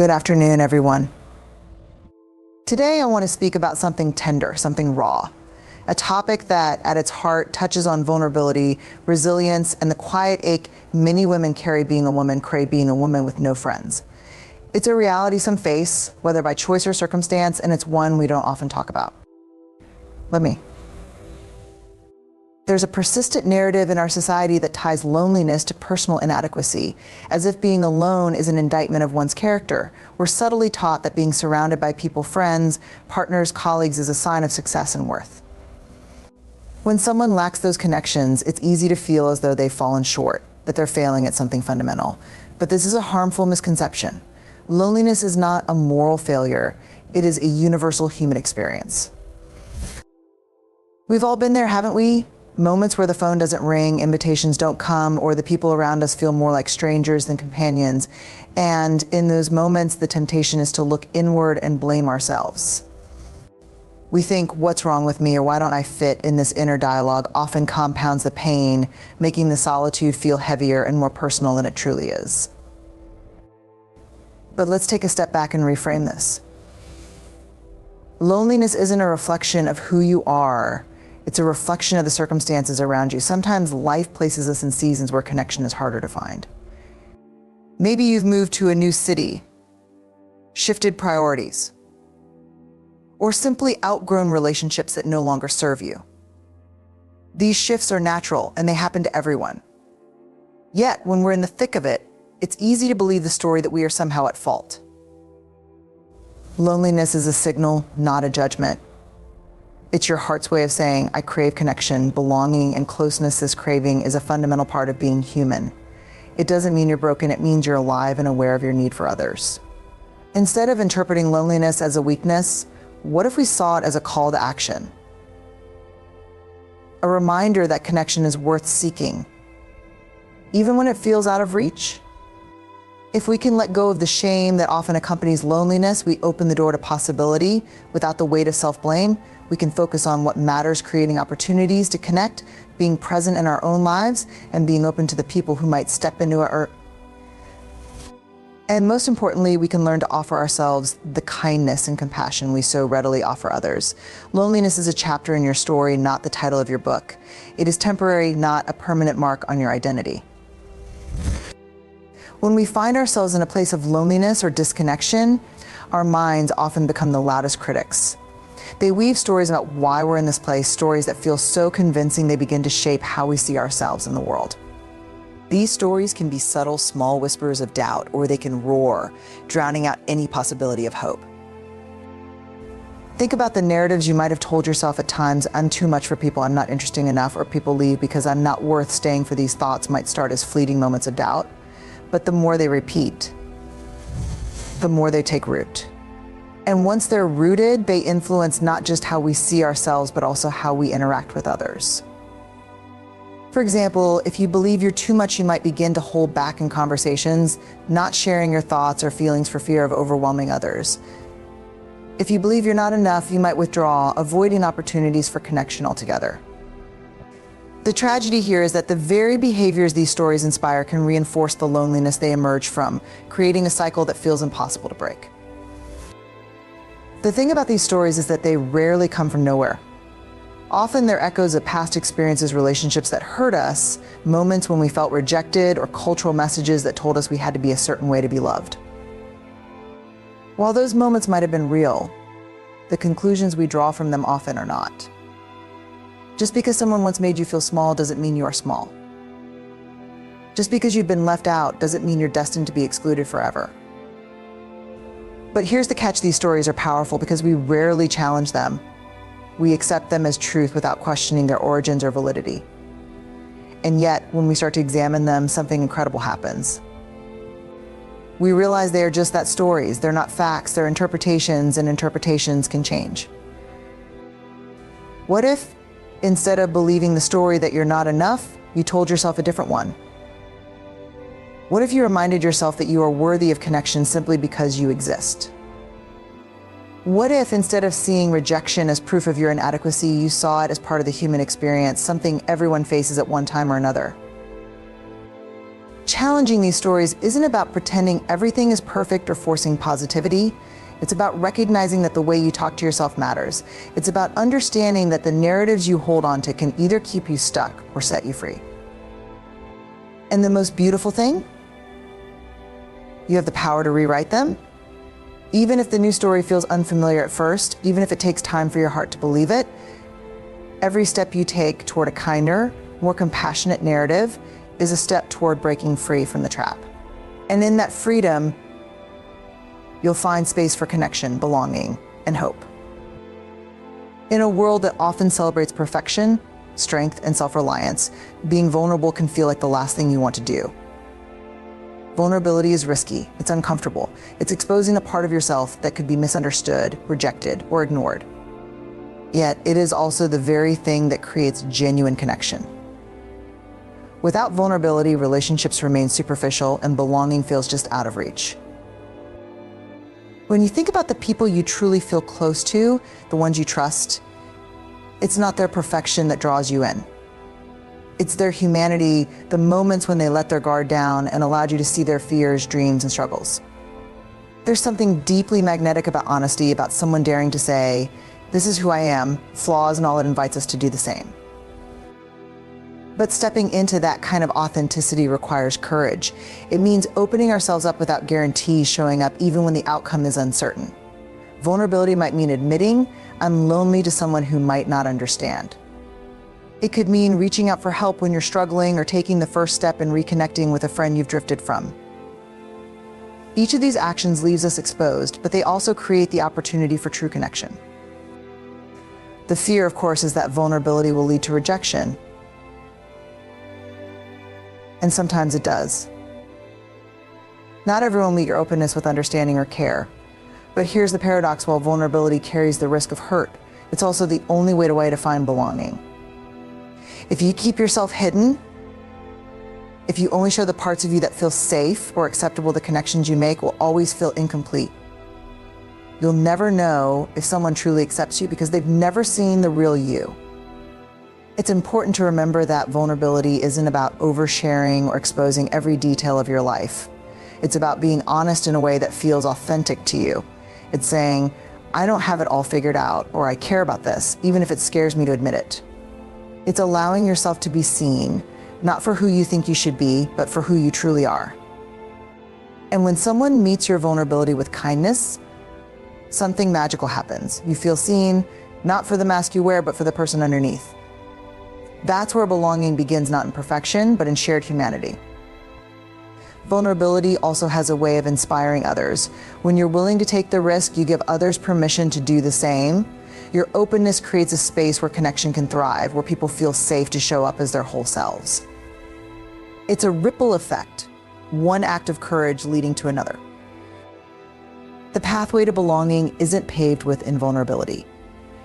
Good afternoon, everyone. Today I want to speak about something tender, something raw, a topic that at its heart touches on vulnerability, resilience, and the quiet ache many women carry being a woman, crave being a woman with no friends. It's a reality some face, whether by choice or circumstance, and it's one we don't often talk about. There's a persistent narrative in our society that ties loneliness to personal inadequacy, as if being alone is an indictment of one's character. We're subtly taught that being surrounded by people, friends, partners, colleagues is a sign of success and worth. When someone lacks those connections, it's easy to feel as though they've fallen short, that they're failing at something fundamental. But this is a harmful misconception. Loneliness is not a moral failure, it is a universal human experience. We've all been there, haven't we? Moments where the phone doesn't ring, invitations don't come, or the people around us feel more like strangers than companions. And in those moments, the temptation is to look inward and blame ourselves. We think, what's wrong with me, or why don't I fit in this inner dialogue, often compounds the pain, making the solitude feel heavier and more personal than it truly is. But let's take a step back and reframe this. Loneliness isn't a reflection of who you are. It's a reflection of the circumstances around you. Sometimes life places us in seasons where connection is harder to find. Maybe you've moved to a new city, shifted priorities, or simply outgrown relationships that no longer serve you. These shifts are natural and they happen to everyone. Yet, when we're in the thick of it, it's easy to believe the story that we are somehow at fault. Loneliness is a signal, not a judgment. It's your heart's way of saying, I crave connection, belonging, and closeness. This craving is a fundamental part of being human. It doesn't mean you're broken, it means you're alive and aware of your need for others. Instead of interpreting loneliness as a weakness, what if we saw it as a call to action? A reminder that connection is worth seeking, even when it feels out of reach. If we can let go of the shame that often accompanies loneliness, we open the door to possibility without the weight of self-blame. We can focus on what matters, creating opportunities to connect, being present in our own lives, and being open to the people who might step into our... And most importantly, we can learn to offer ourselves the kindness and compassion we so readily offer others. Loneliness is a chapter in your story, not the title of your book. It is temporary, not a permanent mark on your identity. When we find ourselves in a place of loneliness or disconnection, our minds often become the loudest critics. They weave stories about why we're in this place, stories that feel so convincing they begin to shape how we see ourselves in the world. These stories can be subtle, small whispers of doubt, or they can roar, drowning out any possibility of hope. Think about the narratives you might have told yourself at times. I'm too much for people, I'm not interesting enough, or people leave because I'm not worth staying for. These thoughts might start as fleeting moments of doubt, but the more they repeat, the more they take root. And once they're rooted, they influence not just how we see ourselves, but also how we interact with others. For example, if you believe you're too much, you might begin to hold back in conversations, not sharing your thoughts or feelings for fear of overwhelming others. If you believe you're not enough, you might withdraw, avoiding opportunities for connection altogether. The tragedy here is that the very behaviors these stories inspire can reinforce the loneliness they emerge from, creating a cycle that feels impossible to break. The thing about these stories is that they rarely come from nowhere. Often they're echoes of past experiences, relationships that hurt us, moments when we felt rejected, or cultural messages that told us we had to be a certain way to be loved. While those moments might have been real, the conclusions we draw from them often are not. Just because someone once made you feel small doesn't mean you are small. Just because you've been left out doesn't mean you're destined to be excluded forever. But here's the catch: these stories are powerful because we rarely challenge them. We accept them as truth without questioning their origins or validity. And yet, when we start to examine them, something incredible happens. We realize they are just that, stories. They're not facts, they're interpretations, and interpretations can change. What if, instead of believing the story that you're not enough, you told yourself a different one? What if you reminded yourself that you are worthy of connection simply because you exist? What if, instead of seeing rejection as proof of your inadequacy, you saw it as part of the human experience, something everyone faces at one time or another? Challenging these stories isn't about pretending everything is perfect or forcing positivity. It's about recognizing that the way you talk to yourself matters. It's about understanding that the narratives you hold on to can either keep you stuck or set you free. And the most beautiful thing, you have the power to rewrite them. Even if the new story feels unfamiliar at first, even if it takes time for your heart to believe it, every step you take toward a kinder, more compassionate narrative is a step toward breaking free from the trap. And in that freedom, you'll find space for connection, belonging, and hope. In a world that often celebrates perfection, strength, and self-reliance, being vulnerable can feel like the last thing you want to do. Vulnerability is risky, it's uncomfortable. It's exposing a part of yourself that could be misunderstood, rejected, or ignored. Yet it is also the very thing that creates genuine connection. Without vulnerability, relationships remain superficial and belonging feels just out of reach. When you think about the people you truly feel close to, the ones you trust, it's not their perfection that draws you in. It's their humanity, the moments when they let their guard down and allowed you to see their fears, dreams, and struggles. There's something deeply magnetic about honesty, about someone daring to say, "This is who I am, flaws and all, it invites us to do the same." But stepping into that kind of authenticity requires courage. It means opening ourselves up without guarantees, showing up even when the outcome is uncertain. Vulnerability might mean admitting, "I'm lonely," to someone who might not understand. It could mean reaching out for help when you're struggling or taking the first step in reconnecting with a friend you've drifted from. Each of these actions leaves us exposed, but they also create the opportunity for true connection. The fear, of course, is that vulnerability will lead to rejection. And sometimes it does. Not everyone will meet your openness with understanding or care. But here's the paradox: while vulnerability carries the risk of hurt, it's also the only way to find belonging. If you keep yourself hidden, if you only show the parts of you that feel safe or acceptable, the connections you make will always feel incomplete. You'll never know if someone truly accepts you because they've never seen the real you. It's important to remember that vulnerability isn't about oversharing or exposing every detail of your life. It's about being honest in a way that feels authentic to you. It's saying, "I don't have it all figured out," or "I care about this," even if it scares me to admit it. It's allowing yourself to be seen, not for who you think you should be, but for who you truly are. And when someone meets your vulnerability with kindness, something magical happens. You feel seen, not for the mask you wear, but for the person underneath. That's where belonging begins, not in perfection, but in shared humanity. Vulnerability also has a way of inspiring others. When you're willing to take the risk, you give others permission to do the same. Your openness creates a space where connection can thrive, where people feel safe to show up as their whole selves. It's a ripple effect, one act of courage leading to another. The pathway to belonging isn't paved with invulnerability.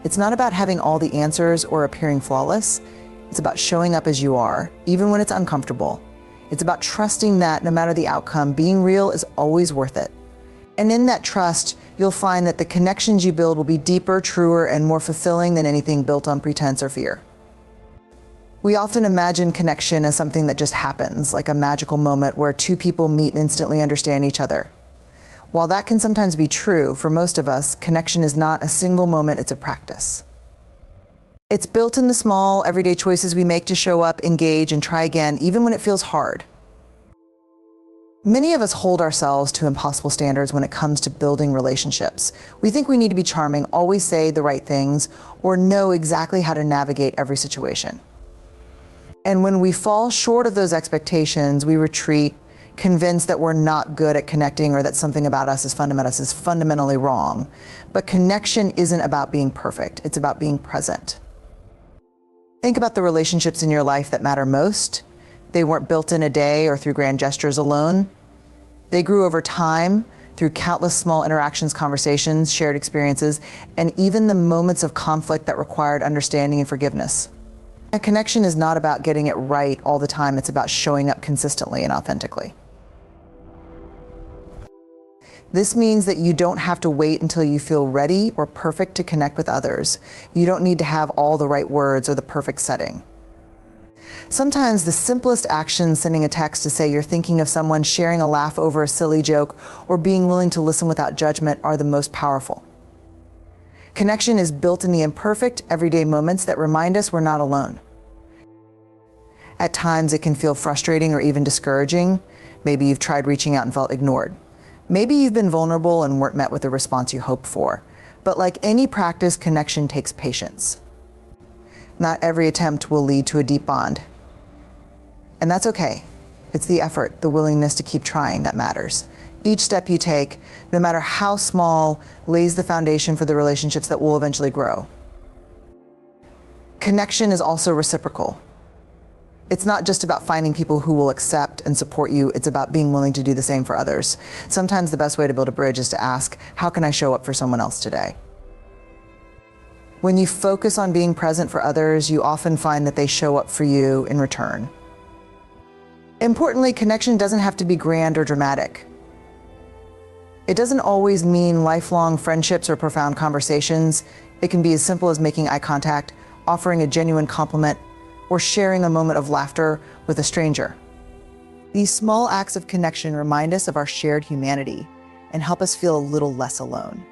It's not about having all the answers or appearing flawless. It's about showing up as you are, even when it's uncomfortable. It's about trusting that no matter the outcome, being real is always worth it. And in that trust, you'll find that the connections you build will be deeper, truer, and more fulfilling than anything built on pretense or fear. We often imagine connection as something that just happens, like a magical moment where two people meet and instantly understand each other. While that can sometimes be true, for most of us, connection is not a single moment, it's a practice. It's built in the small, everyday choices we make to show up, engage, and try again, even when it feels hard. Many of us hold ourselves to impossible standards when it comes to building relationships. We think we need to be charming, always say the right things, or know exactly how to navigate every situation. And when we fall short of those expectations, we retreat, convinced that we're not good at connecting or that something about us is fundamentally wrong. But connection isn't about being perfect, it's about being present. Think about the relationships in your life that matter most. They weren't built in a day or through grand gestures alone. They grew over time through countless small interactions, conversations, shared experiences, and even the moments of conflict that required understanding and forgiveness. A connection is not about getting it right all the time. It's about showing up consistently and authentically. This means that you don't have to wait until you feel ready or perfect to connect with others. You don't need to have all the right words or the perfect setting. Sometimes the simplest actions, sending a text to say you're thinking of someone, sharing a laugh over a silly joke, or being willing to listen without judgment are the most powerful. Connection is built in the imperfect, everyday moments that remind us we're not alone. At times it can feel frustrating or even discouraging. Maybe you've tried reaching out and felt ignored. Maybe you've been vulnerable and weren't met with the response you hoped for. But like any practice, connection takes patience. Not every attempt will lead to a deep bond. And that's okay. It's the effort, the willingness to keep trying that matters. Each step you take, no matter how small, lays the foundation for the relationships that will eventually grow. Connection is also reciprocal. It's not just about finding people who will accept and support you, it's about being willing to do the same for others. Sometimes the best way to build a bridge is to ask, how can I show up for someone else today? When you focus on being present for others, you often find that they show up for you in return. Importantly, connection doesn't have to be grand or dramatic. It doesn't always mean lifelong friendships or profound conversations. It can be as simple as making eye contact, offering a genuine compliment, or sharing a moment of laughter with a stranger. These small acts of connection remind us of our shared humanity and help us feel a little less alone.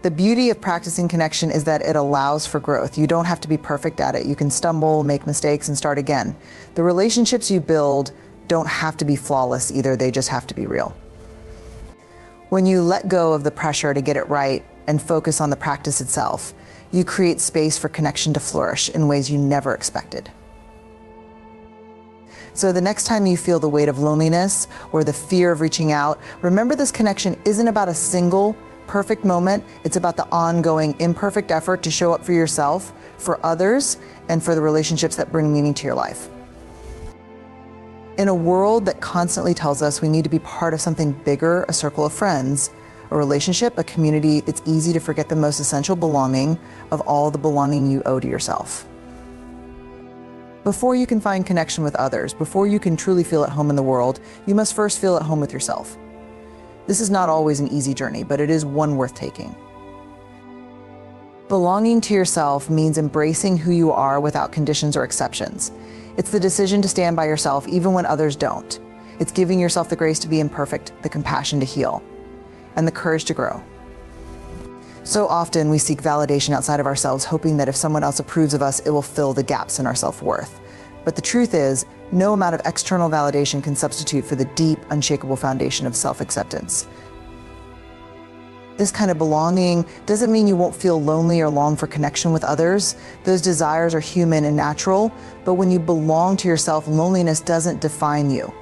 The beauty of practicing connection is that it allows for growth. You don't have to be perfect at it. You can stumble, make mistakes, and start again. The relationships you build don't have to be flawless either. They just have to be real. When you let go of the pressure to get it right and focus on the practice itself, you create space for connection to flourish in ways you never expected. So the next time you feel the weight of loneliness or the fear of reaching out, remember this connection isn't about a single perfect moment. It's about the ongoing imperfect effort to show up for yourself, for others, and for the relationships that bring meaning to your life. In a world that constantly tells us we need to be part of something bigger, a circle of friends, a relationship, a community, it's easy to forget the most essential belonging of all the belonging you owe to yourself. Before you can find connection with others, before you can truly feel at home in the world, you must first feel at home with yourself. This is not always an easy journey, but it is one worth taking. Belonging to yourself means embracing who you are without conditions or exceptions. It's the decision to stand by yourself even when others don't. It's giving yourself the grace to be imperfect, the compassion to heal, and the courage to grow. So often we seek validation outside of ourselves, hoping that if someone else approves of us, it will fill the gaps in our self-worth. But the truth is, no amount of external validation can substitute for the deep, unshakable foundation of self-acceptance. This kind of belonging doesn't mean you won't feel lonely or long for connection with others. Those desires are human and natural, but when you belong to yourself, loneliness doesn't define you.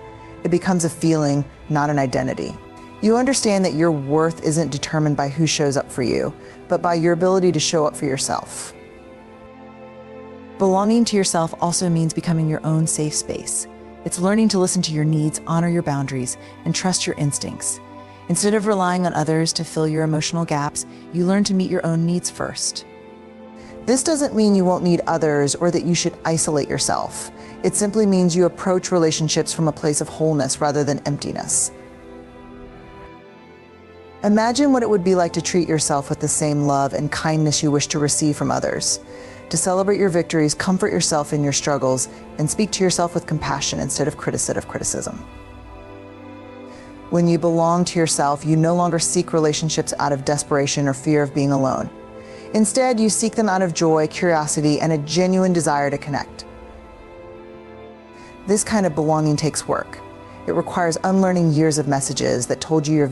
It becomes a feeling, not an identity. You understand that your worth isn't determined by who shows up for you, but by your ability to show up for yourself. Belonging to yourself also means becoming your own safe space. It's learning to listen to your needs, honor your boundaries, and trust your instincts. Instead of relying on others to fill your emotional gaps, you learn to meet your own needs first. This doesn't mean you won't need others or that you should isolate yourself. It simply means you approach relationships from a place of wholeness rather than emptiness. Imagine what it would be like to treat yourself with the same love and kindness you wish to receive from others. To celebrate your victories, comfort yourself in your struggles, and speak to yourself with compassion instead of criticism. When you belong to yourself, you no longer seek relationships out of desperation or fear of being alone. Instead, you seek them out of joy, curiosity, and a genuine desire to connect. This kind of belonging takes work. It requires unlearning years of messages that told you your